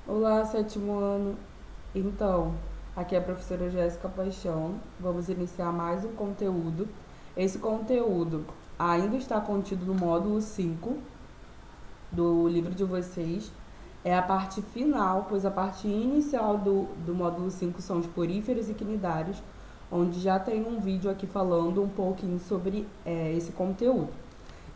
Olá, sétimo ano. Então, aqui é a professora Jéssica Paixão. Vamos iniciar mais um conteúdo. Esse conteúdo ainda está contido no módulo 5 do livro de vocês. É a parte final, pois a parte inicial do módulo 5 são os poríferos e quinidários, onde já tem um vídeo aqui falando um pouquinho sobre esse conteúdo.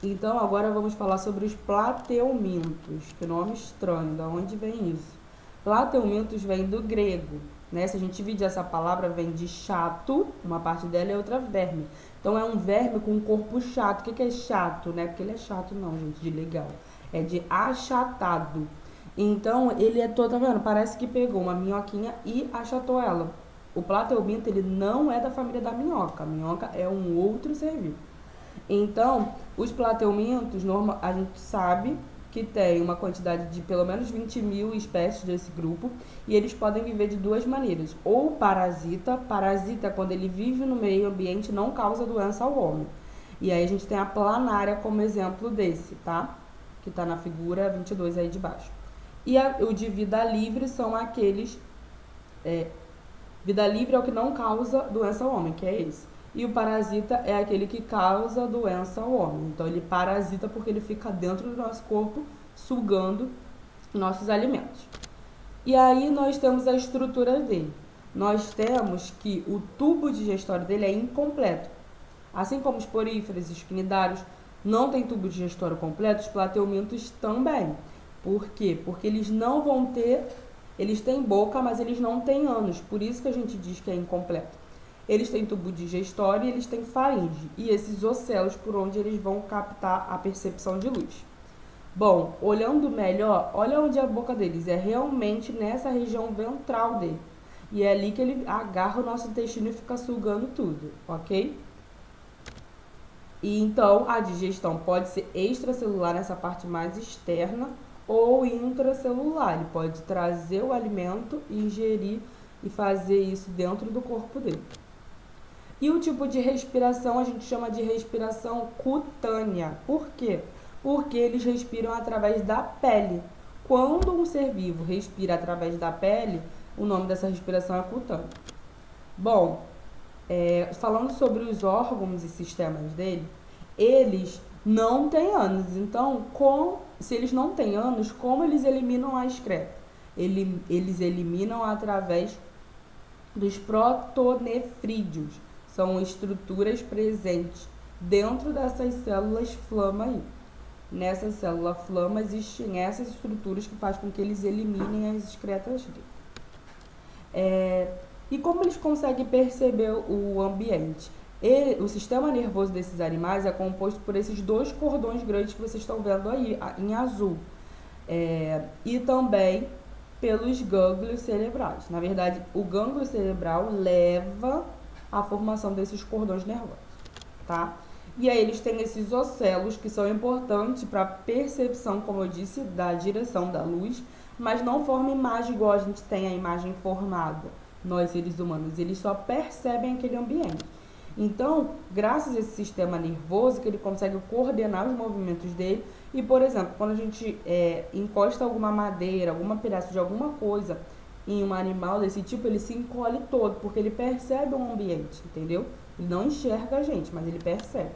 Então, agora vamos falar sobre os plateumintos. Que nome estranho, da onde vem isso? Plateumintos vem do grego, né? Se a gente dividir essa palavra, vem de chato, uma parte dela, e outra verme. Então, é um verme com um corpo chato. O que é chato, né? Porque ele é chato não, gente, de legal. É de achatado. Então, ele é todo, tá vendo? Parece que pegou uma minhoquinha e achatou ela. O plateuminto, ele não é da família da minhoca. A minhoca é um outro ser vivo. Então, os plateumintos, a gente sabe que tem uma quantidade de pelo menos 20 mil espécies desse grupo, e eles podem viver de duas maneiras. Ou parasita quando ele vive no meio ambiente e não causa doença ao homem. E aí a gente tem a planária como exemplo desse, tá? Que está na figura 22 aí de baixo. E o de vida livre são aqueles... Vida livre é o que não causa doença ao homem, que é esse. E o parasita é aquele que causa doença ao homem. Então ele parasita porque ele fica dentro do nosso corpo, sugando nossos alimentos. E aí nós temos a estrutura dele. Nós temos que o tubo digestório dele é incompleto. Assim como os poríferos e os quinidários não têm tubo digestório completo, os plateumintos também. Por quê? Porque eles não vão ter... Eles têm boca, mas eles não têm ânus. Por isso que a gente diz que é incompleto. Eles têm tubo digestório e eles têm faringe. E esses ocelos por onde eles vão captar a percepção de luz. Bom, olhando melhor, olha onde é a boca deles. É realmente nessa região ventral dele. E é ali que ele agarra o nosso intestino e fica sugando tudo, ok? E então a digestão pode ser extracelular nessa parte mais externa ou intracelular. Ele pode trazer o alimento, ingerir e fazer isso dentro do corpo dele. E o tipo de respiração a gente chama de respiração cutânea. Por quê? Porque eles respiram através da pele. Quando um ser vivo respira através da pele, o nome dessa respiração é cutânea. Bom, falando sobre os órgãos e sistemas dele, eles não têm ânus. Então, se eles não têm ânus, como eles eliminam a excreta? Eles eliminam através dos protonefrídeos. São estruturas presentes dentro dessas células flama aí. Nessa célula flama existem essas estruturas que fazem com que eles eliminem as excretas dele. E como eles conseguem perceber o ambiente? O sistema nervoso desses animais é composto por esses dois cordões grandes que vocês estão vendo aí, em azul. E também pelos gânglios cerebrais. Na verdade, o gânglio cerebral leva à formação desses cordões nervosos, tá? E aí eles têm esses ocelos que são importantes para a percepção, como eu disse, da direção da luz, mas não formam imagem igual a gente tem a imagem formada, nós seres humanos. Eles só percebem aquele ambiente. Então, graças a esse sistema nervoso, que ele consegue coordenar os movimentos dele. E, por exemplo, quando a gente encosta alguma madeira, algum pedaço de alguma coisa em um animal desse tipo, ele se encolhe todo, porque ele percebe o ambiente, entendeu? Ele não enxerga a gente, mas ele percebe.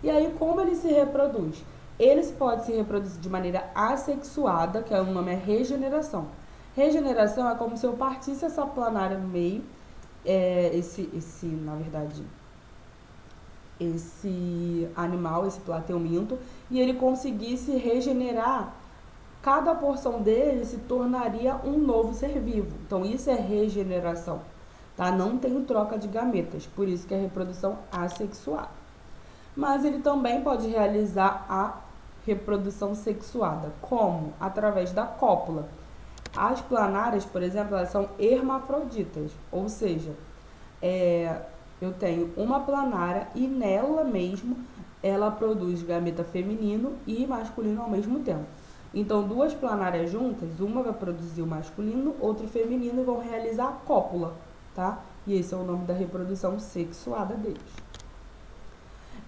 E aí, como ele se reproduz? Ele pode se reproduzir de maneira assexuada, que o nome é regeneração. Regeneração é como se eu partisse essa planária no meio, na verdade, esse animal, esse plateuminto, e ele conseguisse regenerar, cada porção dele se tornaria um novo ser vivo. Então isso é regeneração, tá? Não tem troca de gametas, por isso que é reprodução assexuada. Mas ele também pode realizar a reprodução sexuada. Como? Através da cópula. As planárias, por exemplo, elas são hermafroditas, ou seja, eu tenho uma planária e nela mesmo ela produz gameta feminino e masculino ao mesmo tempo. Então, duas planárias juntas, uma vai produzir o masculino, outra o feminino, e vão realizar a cópula, tá? E esse é o nome da reprodução sexuada deles.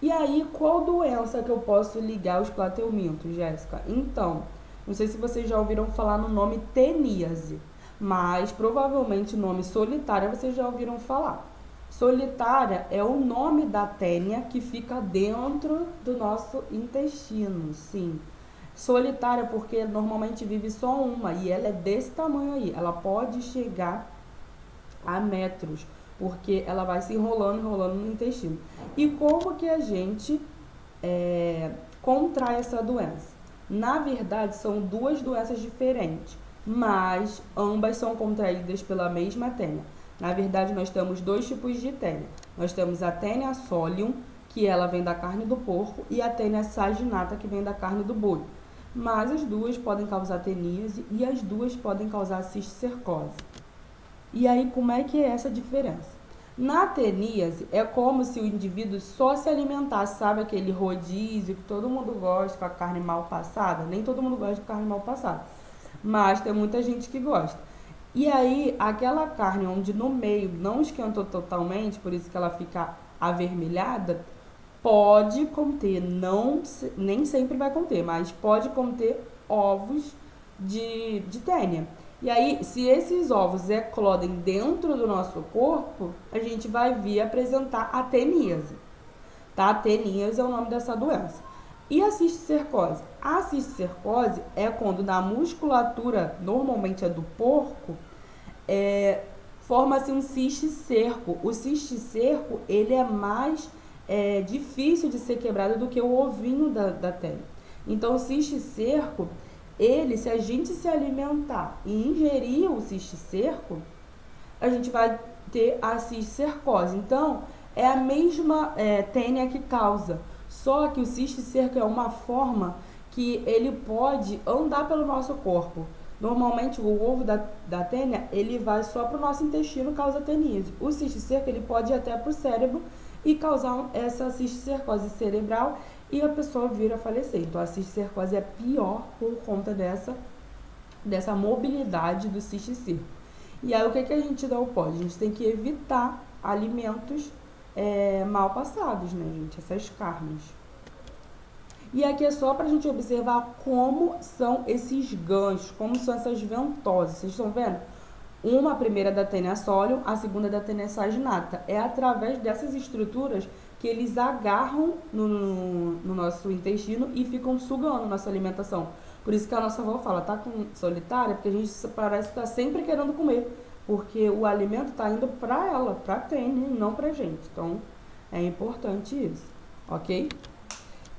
E aí, qual doença que eu posso ligar aos plateumintos, Jéssica? Então, Não sei se vocês já ouviram falar no nome teníase, mas provavelmente o nome solitária vocês já ouviram falar. Solitária é o nome da tênia que fica dentro do nosso intestino, sim. Solitária porque normalmente vive só uma e ela é desse tamanho aí. Ela pode chegar a metros, porque ela vai se enrolando no intestino. E como que a gente contrai essa doença? Na verdade, são duas doenças diferentes, mas ambas são contraídas pela mesma tênia. Na verdade, nós temos dois tipos de tênia. Nós temos a tênia solium, que ela vem da carne do porco, e a tênia saginata, que vem da carne do boi. Mas as duas podem causar teníase e as duas podem causar cisticercose. E aí, como é que é essa diferença? Na teníase, é como se o indivíduo só se alimentasse, sabe aquele rodízio que todo mundo gosta com a carne mal passada? Nem todo mundo gosta de carne mal passada, mas tem muita gente que gosta. E aí, aquela carne onde no meio não esquentou totalmente, por isso que ela fica avermelhada, pode conter, nem sempre vai conter, mas pode conter ovos de tênia. E aí, se esses ovos eclodem dentro do nosso corpo, a gente vai vir apresentar a teníase. Tá? A teníase é o nome dessa doença. E a cisticercose? A cisticercose é quando na musculatura, normalmente é do porco, forma-se um cisticerco. O cisticerco, ele é mais difícil de ser quebrado do que o ovinho da tênia. Então, o cisticerco, se a gente se alimentar e ingerir o cisticerco, a gente vai ter a cisticercose. Então, é a mesma tênia que causa, só que o cisticerco é uma forma que ele pode andar pelo nosso corpo. Normalmente, o ovo da tênia, ele vai só para o nosso intestino, causa teníase. O cisticerco, ele pode ir até para o cérebro e causar essa cisticercose cerebral e a pessoa vir a falecer. Então, a cisticercose é pior por conta dessa mobilidade do cisticerco. E aí, o que a gente não pode? A gente tem que evitar alimentos mal passados, né, gente? Essas carnes. E aqui é só para a gente observar como são esses ganchos, como são essas ventosas. Vocês estão vendo? Uma primeira da tênia solium, a segunda da tênia saginata. É através dessas estruturas que eles agarram no nosso intestino e ficam sugando nossa alimentação. Por isso que a nossa avó fala, tá com solitária, porque a gente parece que tá sempre querendo comer, porque o alimento tá indo para ela, para a tênia e não pra gente. Então, é importante isso, ok?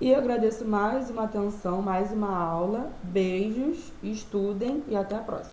E eu agradeço mais uma atenção, mais uma aula. Beijos, estudem e até a próxima.